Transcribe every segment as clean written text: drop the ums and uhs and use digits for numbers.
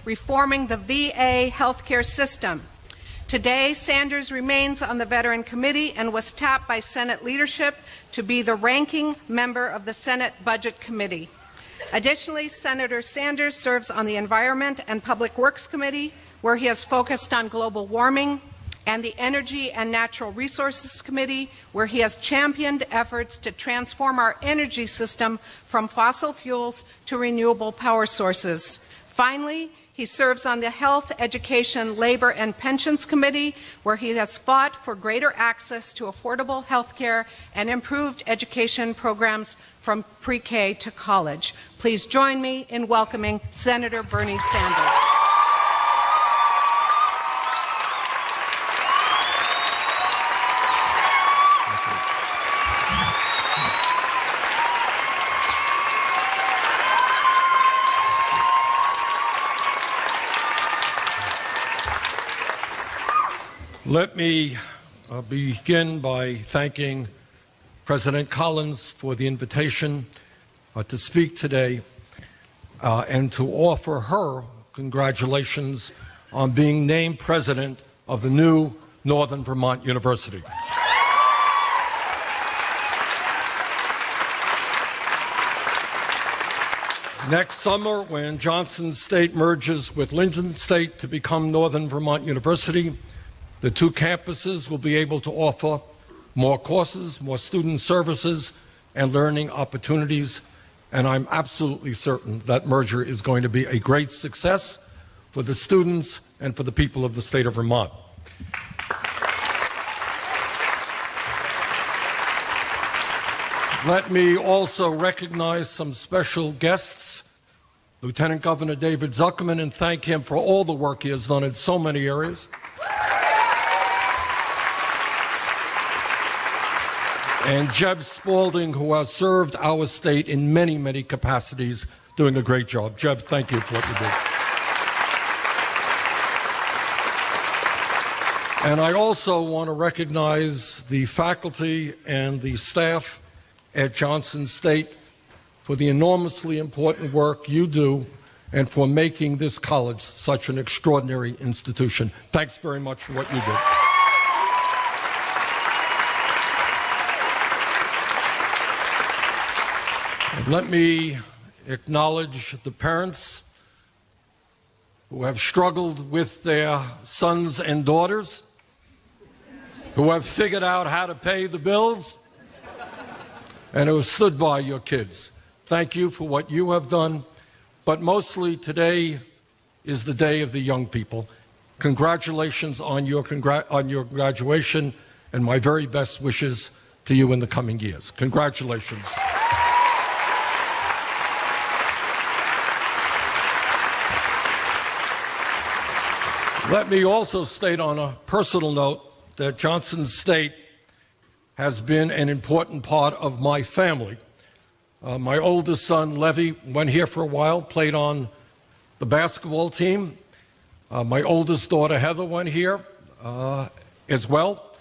reforming the VA healthcare system. Today, Sanders remains on the Veteran Committee and was tapped by Senate leadership to be the ranking member of the Senate Budget Committee. Additionally, Senator Sanders serves on the Environment and Public Works Committee, where he has focused on global warming, and the Energy and Natural Resources Committee, where he has championed efforts to transform our energy system from fossil fuels to renewable power sources. Finally, he serves on the Health, Education, Labor, and Pensions Committee, where he has fought for greater access to affordable health care and improved education programs from pre-K to college. Please join me in welcoming Senator Bernie Sanders. Let me begin by thanking President Collins for the invitation to speak today and to offer her congratulations on being named president of the new Northern Vermont University. Next summer, when Johnson State merges with Lyndon State to become Northern Vermont University, the two campuses will be able to offer more courses, more student services, and learning opportunities, and I'm absolutely certain that merger is going to be a great success for the students and for the people of the state of Vermont. Let me also recognize some special guests, Lieutenant Governor David Zuckerman, and thank him for all the work he has done in so many areas. And Jeb Spaulding, who has served our state in many, many capacities, doing a great job. Jeb, thank you for what you do. And I also want to recognize the faculty and the staff at Johnson State for the enormously important work you do and for making this college such an extraordinary institution. Thanks very much for what you do. Let me acknowledge the parents who have struggled with their sons and daughters, who have figured out how to pay the bills, and who have stood by your kids. Thank you for what you have done, but mostly today is the day of the young people. Congratulations on your graduation, and my very best wishes to you in the coming years. Congratulations. Let me also state on a personal note that Johnson State has been an important part of my family. My oldest son, Levy, went here for a while, played on the basketball team. My oldest daughter, Heather, went here as well.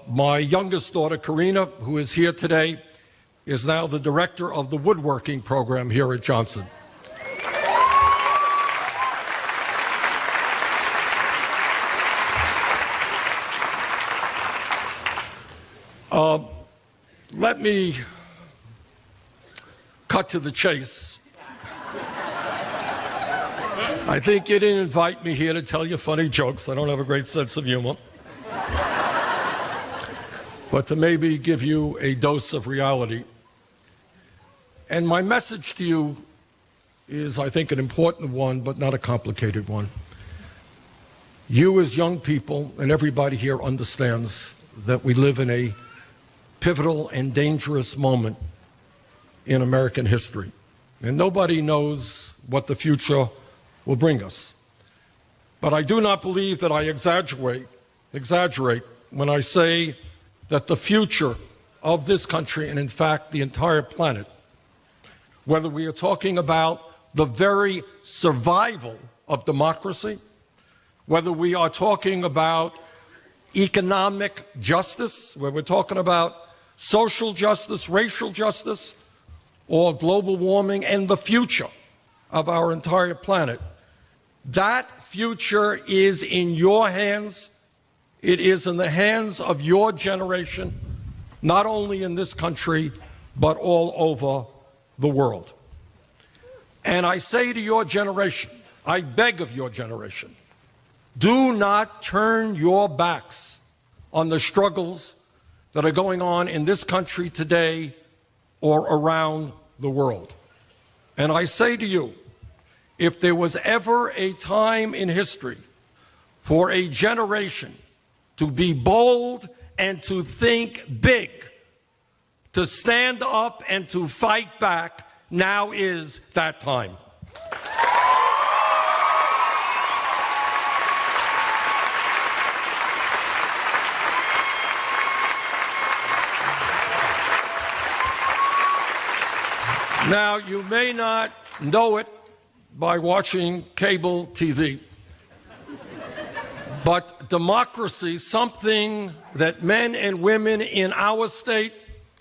My youngest daughter, Karina, who is here today, is now the director of the woodworking program here at Johnson. Let me cut to the chase. I think you didn't invite me here to tell you funny jokes. I don't have a great sense of humor. But to maybe give you a dose of reality. And my message to you is, I think, an important one, but not a complicated one. You as young people, and everybody here understands that we live in a pivotal and dangerous moment in American history. And nobody knows what the future will bring us. But I do not believe that I exaggerate when I say that the future of this country, and in fact the entire planet, whether we are talking about the very survival of democracy, whether we are talking about economic justice, where we're talking about social justice, racial justice, or global warming and the future, of our entire planet. That future is in your hands. It is in the hands of your generation, not only in this country, but all over the world. And I say to your generation, I beg of your generation, do not turn your backs on the struggles that are going on in this country today or around the world. And I say to you, if there was ever a time in history for a generation to be bold and to think big, to stand up and to fight back, now is that time. Now, you may not know it by watching cable TV, but democracy, something that men and women in our state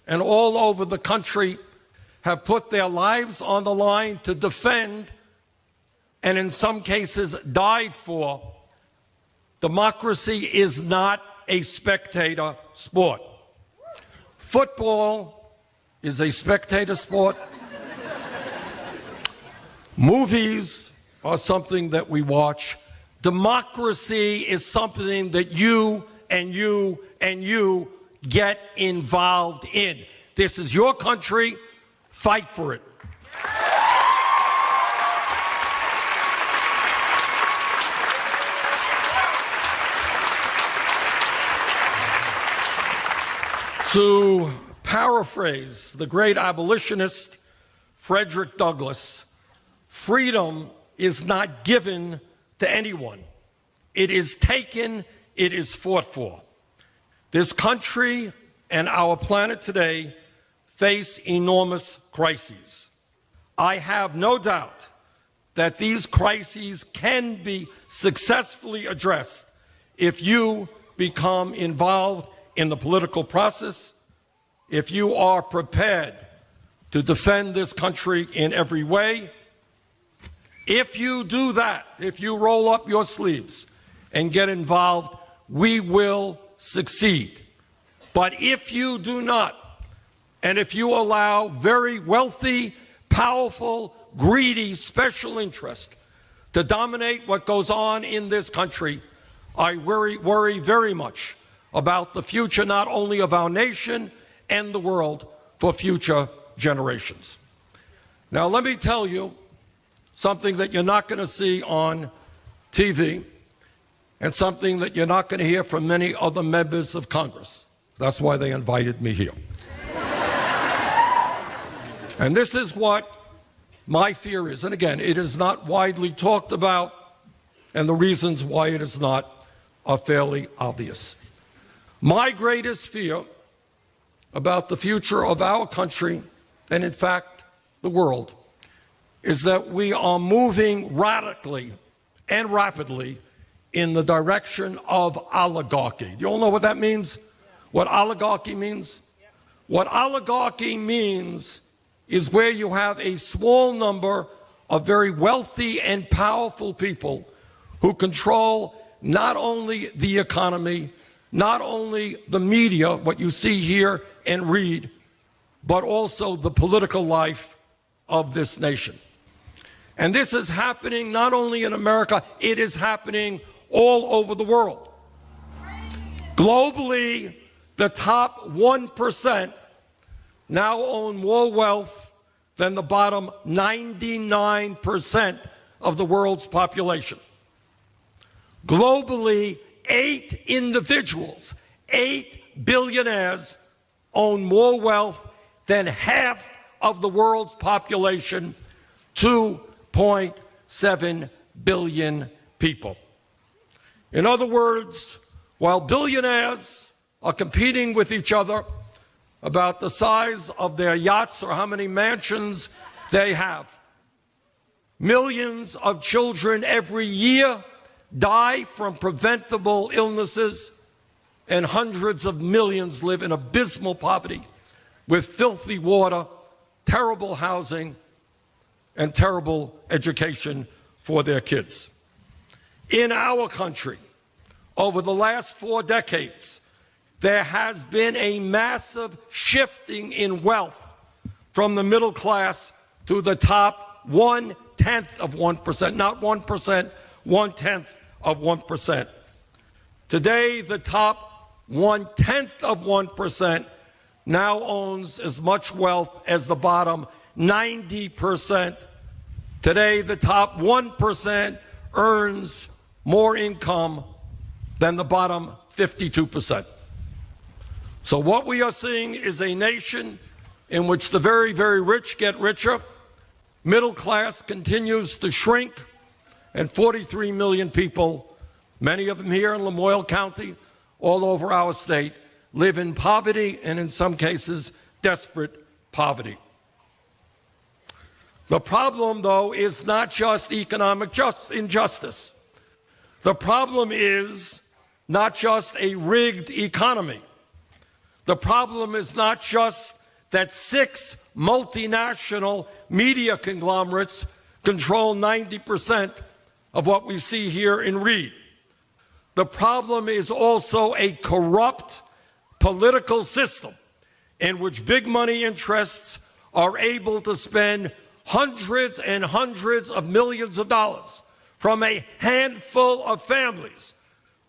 and all over the country have put their lives on the line to defend, and in some cases died for, democracy is not a spectator sport. Football is a spectator sport. Movies are something that we watch. Democracy is something that you and you and you get involved in. This is your country. Fight for it. To paraphrase the great abolitionist Frederick Douglass, freedom is not given to anyone. It is taken, it is fought for. This country and our planet today face enormous crises. I have no doubt that these crises can be successfully addressed if you become involved in the political process, if you are prepared to defend this country in every way. If you do that, if you roll up your sleeves and get involved, we will succeed. But if you do not, and if you allow very wealthy, powerful, greedy special interest to dominate what goes on in this country, I worry very much about the future not only of our nation and the world, for future generations. Now, let me tell you something that you're not going to see on TV and something that you're not going to hear from many other members of Congress. That's why they invited me here. And this is what my fear is. And again, it is not widely talked about, and the reasons why it is not are fairly obvious. My greatest fear about the future of our country, and in fact, the world, is that we are moving radically and rapidly in the direction of oligarchy. Do you all know what that means? What oligarchy means? What oligarchy means is where you have a small number of very wealthy and powerful people who control not only the economy, not only the media, what you see here and read, but also the political life of this nation. And this is happening not only in America, it is happening all over the world. Globally, the top 1% now own more wealth than the bottom 99% of the world's population. Globally, 8 individuals, 8 billionaires, own more wealth than half of the world's population, 2.7 billion people. In other words, while billionaires are competing with each other about the size of their yachts or how many mansions they have, millions of children every year die from preventable illnesses, and hundreds of millions live in abysmal poverty with filthy water, terrible housing, and terrible education for their kids. In our country, over the last 4 decades, there has been a massive shifting in wealth from the middle class to the top 1/10 of 1%, not 1%, 1/10 of 1%. Today, the top 1/10 of 1% now owns as much wealth as the bottom 90%. Today, the top 1% earns more income than the bottom 52%. So what we are seeing is a nation in which the very, very rich get richer, middle class continues to shrink, and 43 million people, many of them here in Lamoille County, all over our state, live in poverty and in some cases desperate poverty. The problem, though, is not just economic injustice. The problem is not just a rigged economy. The problem is not just that 6 multinational media conglomerates control 90% of what we see here in Reed. The problem is also a corrupt political system in which big money interests are able to spend hundreds and hundreds of millions of dollars from a handful of families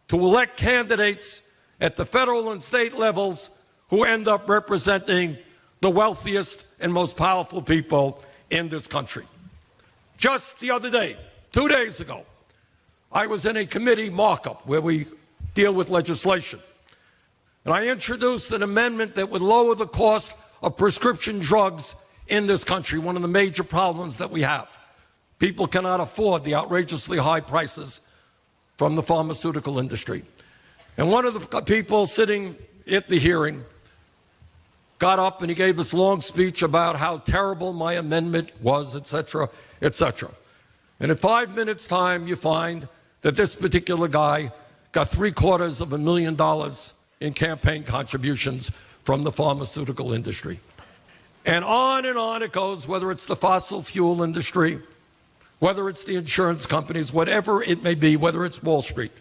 to elect candidates at the federal and state levels who end up representing the wealthiest and most powerful people in this country. Just the other day, 2 days ago, I was in a committee markup where we deal with legislation. And I introduced an amendment that would lower the cost of prescription drugs in this country, one of the major problems that we have. People cannot afford the outrageously high prices from the pharmaceutical industry. And one of the people sitting at the hearing got up and he gave this long speech about how terrible my amendment was, etc., etc. And in 5 minutes' time, you find that this particular guy got $750,000 in campaign contributions from the pharmaceutical industry. And on it goes, whether it's the fossil fuel industry, whether it's the insurance companies, whatever it may be, whether it's Wall Street.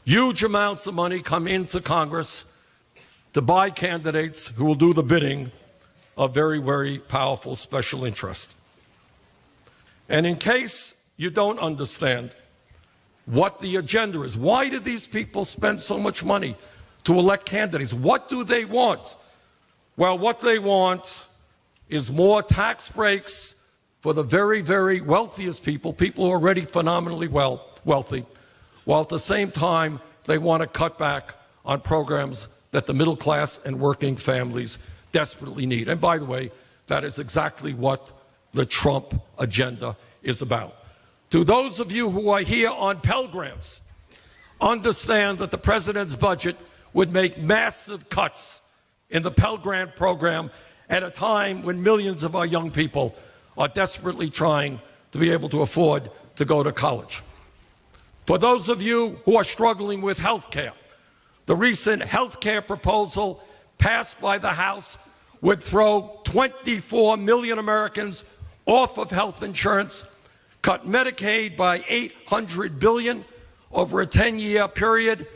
Huge amounts of money come into Congress to buy candidates who will do the bidding of very, very powerful special interests. And in case you don't understand what the agenda is, why do these people spend so much money to elect candidates? What do they want? Well, what they want is more tax breaks for the very, very wealthiest people, people who are already phenomenally wealthy, while at the same time they want to cut back on programs that the middle class and working families desperately need. And by the way, that is exactly what the Trump agenda is about. To those of you who are here on Pell Grants, understand that the president's budget would make massive cuts in the Pell Grant program at a time when millions of our young people are desperately trying to be able to afford to go to college. For those of you who are struggling with health care, the recent health care proposal passed by the House would throw 24 million Americans off of health insurance, cut Medicaid by $800 billion over a 10-year period,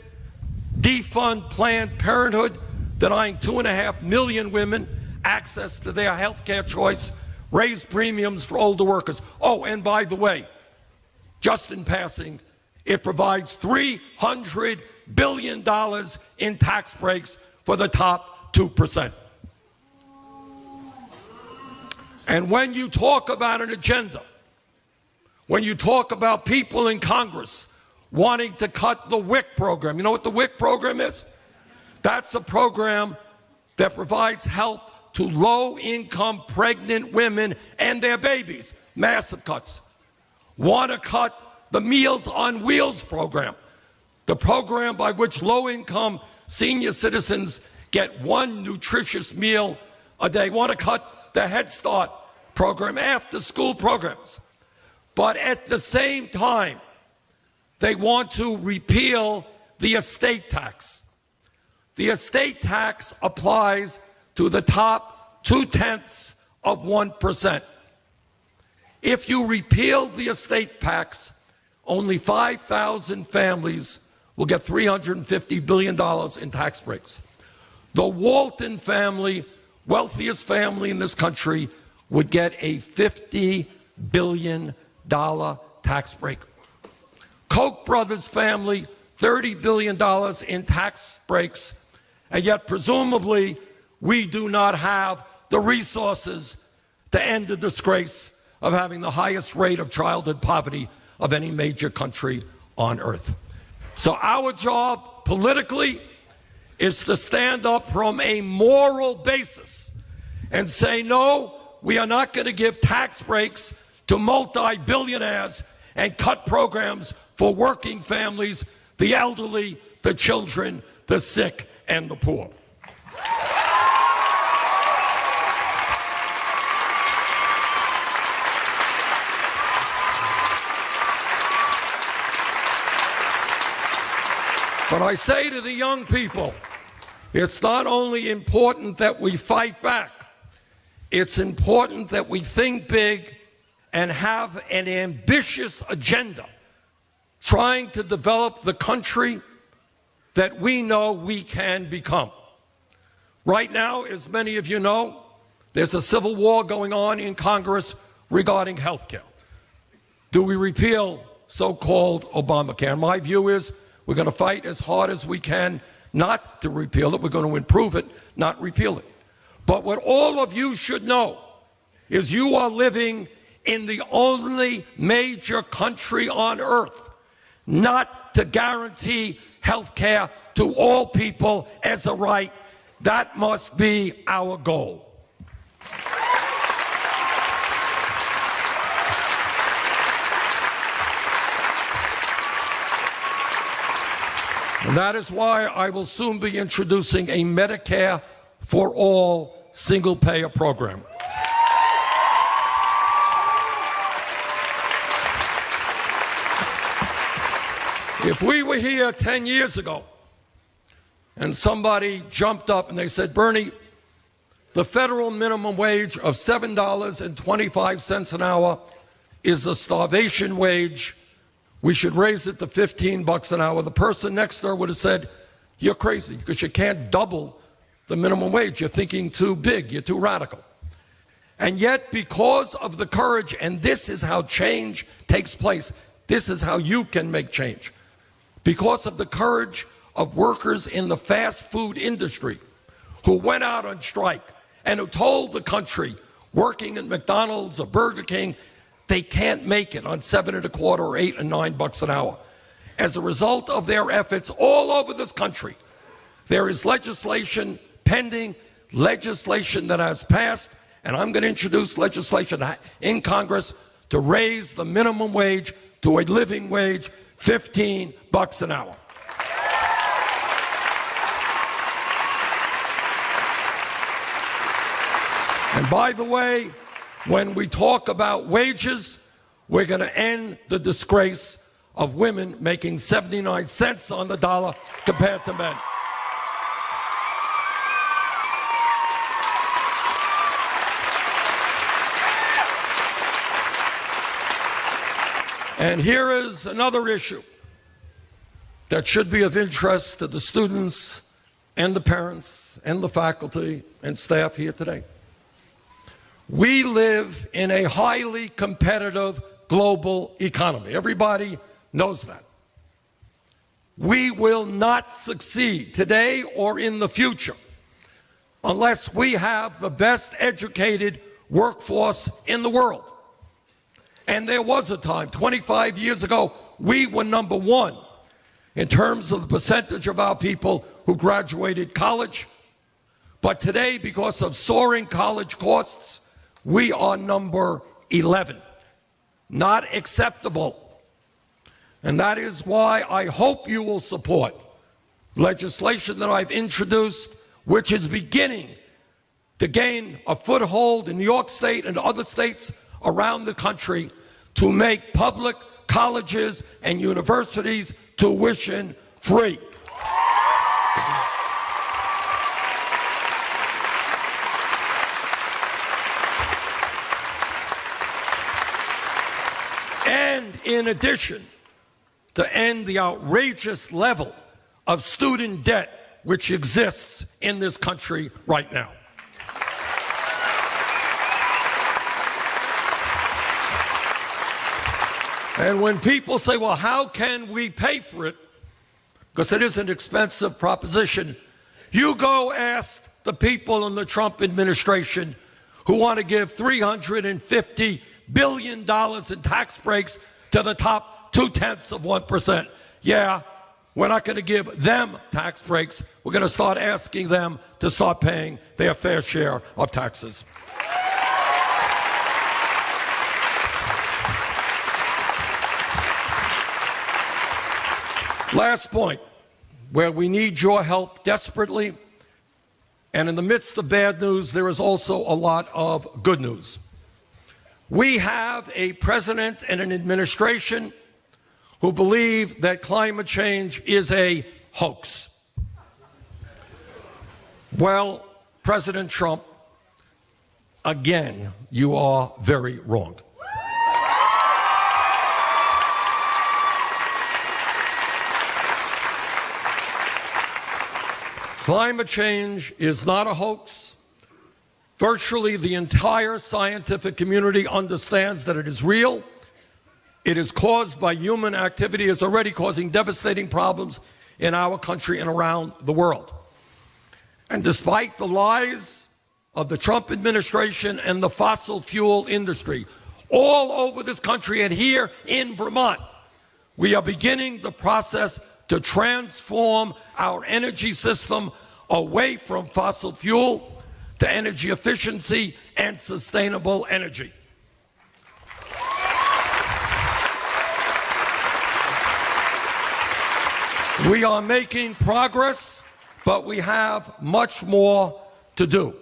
defund Planned Parenthood, denying 2.5 million women access to their health care choice, raise premiums for older workers. Oh, and by the way, just in passing, it provides $300 billion in tax breaks for the top 2%. And when you talk about an agenda, when you talk about people in Congress wanting to cut the WIC program, you know what the WIC program is? That's a program that provides help to low-income pregnant women and their babies. Massive cuts. Want to cut the Meals on Wheels program, the program by which low-income senior citizens get one nutritious meal a day. Want to cut the Head Start program, after-school programs. But at the same time, they want to repeal the estate tax. The estate tax applies to the top 0.2%. If you repeal the estate tax, only 5,000 families will get $350 billion in tax breaks. The Walton family, wealthiest family in this country, would get a $50 billion tax break. Koch brothers family, $30 billion in tax breaks, and yet presumably we do not have the resources to end the disgrace of having the highest rate of childhood poverty of any major country on earth. So our job politically is to stand up from a moral basis and say, no, we are not going to give tax breaks to multi-billionaires and cut programs for working families, the elderly, the children, the sick, and the poor. But I say to the young people, it's not only important that we fight back, it's important that we think big and have an ambitious agenda trying to develop the country that we know we can become. Right now, as many of you know, there's a civil war going on in Congress regarding health care. Do we repeal so-called Obamacare? My view is we're going to fight as hard as we can not to repeal it. We're going to improve it, not repeal it. But what all of you should know is you are living in the only major country on earth not to guarantee health care to all people as a right. That must be our goal. And that is why I will soon be introducing a Medicare for all single-payer program. If we were here 10 years ago and somebody jumped up and they said, Bernie, the federal minimum wage of $7.25 an hour is a starvation wage, we should raise it to $15 an hour, the person next door would have said, you're crazy because you can't double the minimum wage. You're thinking too big. You're too radical. And yet, because of the courage, and this is how change takes place, this is how you can make change. Because of the courage of workers in the fast food industry who went out on strike and who told the country working at McDonald's or Burger King, they can't make it on $7.25 or $8 and $9 an hour. As a result of their efforts all over this country, there is legislation pending, legislation that has passed, and I'm going to introduce legislation in Congress to raise the minimum wage to a living wage, $15 an hour. And by the way, when we talk about wages, we're going to end the disgrace of women making 79 cents on the dollar compared to men. And here is another issue that should be of interest to the students and the parents and the faculty and staff here today. We live in a highly competitive global economy. Everybody knows that. We will not succeed today or in the future unless we have the best educated workforce in the world. And there was a time, 25 years ago, we were number one in terms of the percentage of our people who graduated college. But today, because of soaring college costs, we are number 11. Not acceptable. And that is why I hope you will support legislation that I've introduced, which is beginning to gain a foothold in New York State and other states around the country to make public colleges and universities tuition free. in addition, to end the outrageous level of student debt which exists in this country right now. And when people say, well, how can we pay for it? Because it is an expensive proposition. You go ask the people in the Trump administration who want to give $350 billion in tax breaks to the top 0.2%. Yeah, we're not going to give them tax breaks. We're going to start asking them to start paying their fair share of taxes. Last point, where we need your help desperately, and in the midst of bad news, there is also a lot of good news. We have a president and an administration who believe that climate change is a hoax. Well, President Trump, again, you are very wrong. Climate change is not a hoax. Virtually the entire scientific community understands that it is real. It is caused by human activity. It is already causing devastating problems in our country and around the world. And despite the lies of the Trump administration and the fossil fuel industry all over this country and here in Vermont, we are beginning the process to transform our energy system away from fossil fuel to energy efficiency and sustainable energy. We are making progress, but we have much more to do.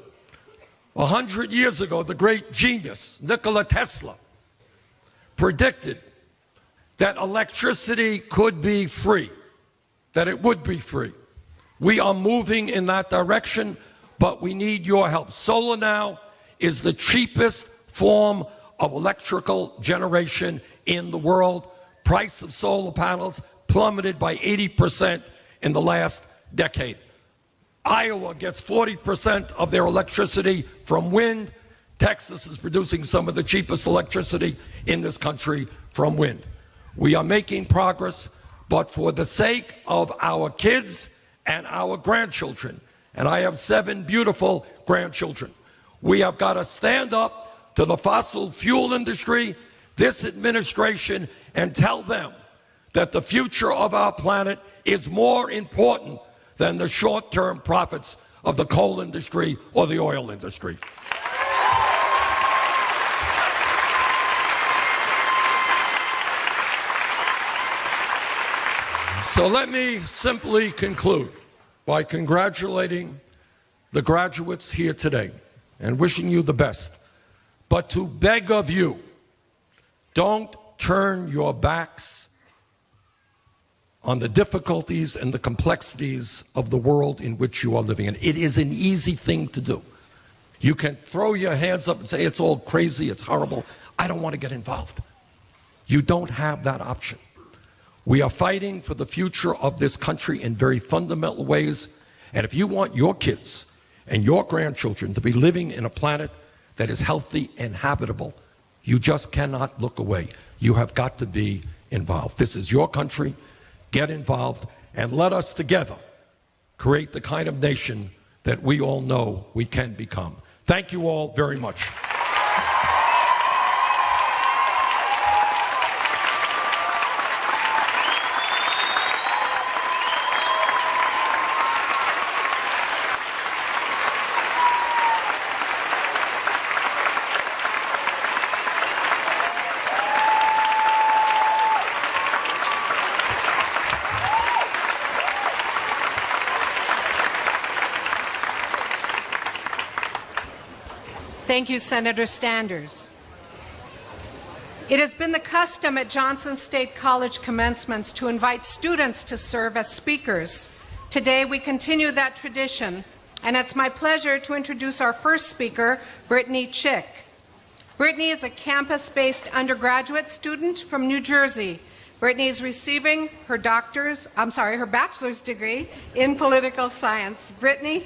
100 years ago, the great genius Nikola Tesla predicted that electricity could be free, that it would be free. We are moving in that direction, but we need your help. Solar now is the cheapest form of electrical generation in the world. Price of solar panels plummeted by 80% in the last decade. Iowa gets 40% of their electricity from wind. Texas is producing some of the cheapest electricity in this country from wind. We are making progress, but for the sake of our kids and our grandchildren, and I have 7 beautiful grandchildren, we have got to stand up to the fossil fuel industry, this administration, and tell them that the future of our planet is more important than the short-term profits of the coal industry or the oil industry. So let me simply conclude by congratulating the graduates here today and wishing you the best, but to beg of you, don't turn your backs on the difficulties and the complexities of the world in which you are living in. It is an easy thing to do. You can throw your hands up and say, it's all crazy, it's horrible, I don't want to get involved. You don't have that option. We are fighting for the future of this country in very fundamental ways. And if you want your kids and your grandchildren to be living in a planet that is healthy and habitable, you just cannot look away. You have got to be involved. This is your country. Get involved and let us together create the kind of nation that we all know we can become. Thank you all very much. Thank you, Senator Sanders. It has been the custom at Johnson State College commencements to invite students to serve as speakers. Today, we continue that tradition, and it's my pleasure to introduce our first speaker, Brittany Chick. Brittany is a campus-based undergraduate student from New Jersey. Brittany is receiving her bachelor's degree in political science. Brittany?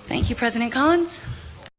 Thank you, President Collins.